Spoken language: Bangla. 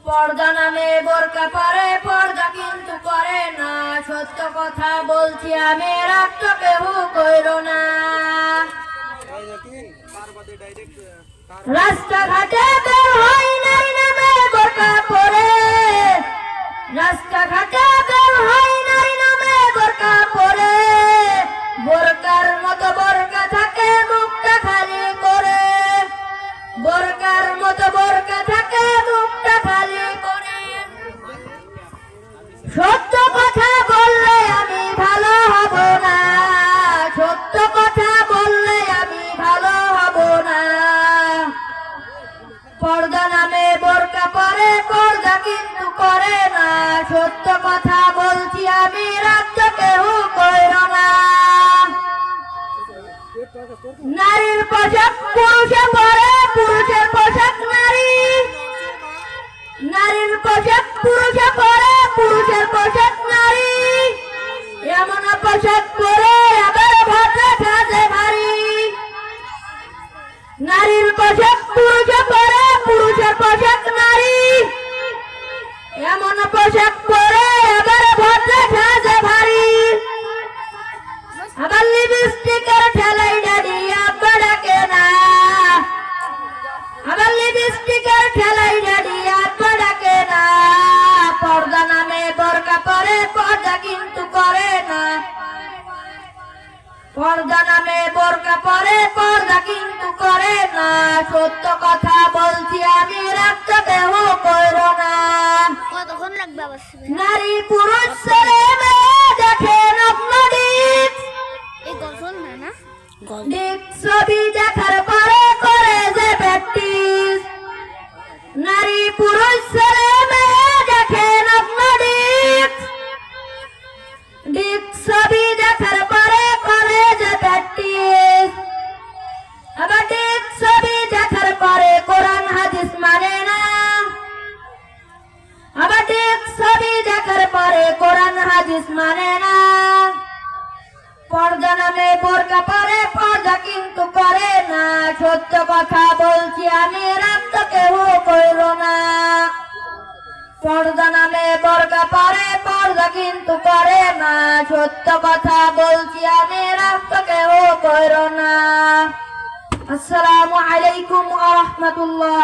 পর্দা নামে বোরকা পরে, পর্দা কিন্তু করে না। সত্য কথা বলছি আমি, রাগ তো কেউ কইরো না। রাস্তাঘাটে বের হয় নারী নামে বোরকা পরে, রাস্তাঘাটে বের হয় নারী নামে বোরকা পরে। বোরকার মতো বোরকা থাকে, মুখটা খালি করে। বোরকার মতো বোরকা থাকে, মুখটা খালি করে। সত্য কথা বললে আমি ভালো হব না, সত্য কথা বললে আমি ভালো হব না। পর্দা নামে বোরকা পরে, পর্দা কিন্তু করে না। সত্য কথা বলছি আমি, রাগ তো কেউ কইরো না। নারীর পোশাক পুরুষে পরে, পুরুষের পোশাক নারী। নারীর পোশাক পুরুষে পরে, পুরুষের পোশাক নারী। এমন পোশাক পরে আবার ভদ্র সাজে ভারী। নারীর পোশাক পুরুষে পরে, পুরুষের পোশাক নারী। এমন পোশাক পরে আবার ভদ্র সাজে ভারী। আবার লিপস্টিকের ঠেলাই ডাডি আব্বা ডাকে না। আবার লিপস্টিকের ঠেলাই ডাডি আব্বা ডাকে না। পর্দা নামে বোরকা পরে, পর্দা কিন্তু করে না। পর্দা নামে বোরকা পরে, পর্দা কিন্তু করে না। সত্য কথা বলছি আমি, রাগ তো কেউ কইরো না। কতক্ষণ লাগবে আবার? নারী পুরুষ ছেলে মেয়ে দেখে নগ্ন ডিপ। এই গজল না না ডিপ ছবি দেখার পরে করে যে প্র্যাকটিস। নারী পুরুষ ছেলে মেয়ে দেখে নগ্ন ডিপ। ডিপ ছবি দেখার পরে করে যে প্র্যাকটিস। আবার ডিপ ছবি দেখার পরে কোরআন হাদিস মানে না। আবার ডিপ ছবি দেখার পরে কোরআন হাদিস মানে না। পর্দা নামে বোরকা পরে, পর্দা কিন্তু করে না। সত্য কথা বলছি আমি, রাগ তো কেউ কইরো না। পর্দা নামে বোরকা পরে, পর্দা কিন্তু করে না। সত্য কথা বলছি আমি, রাগ তো কেউ কইরো না। আসসালামু আলাইকুম ওয়া রাহমাতুল্লাহ।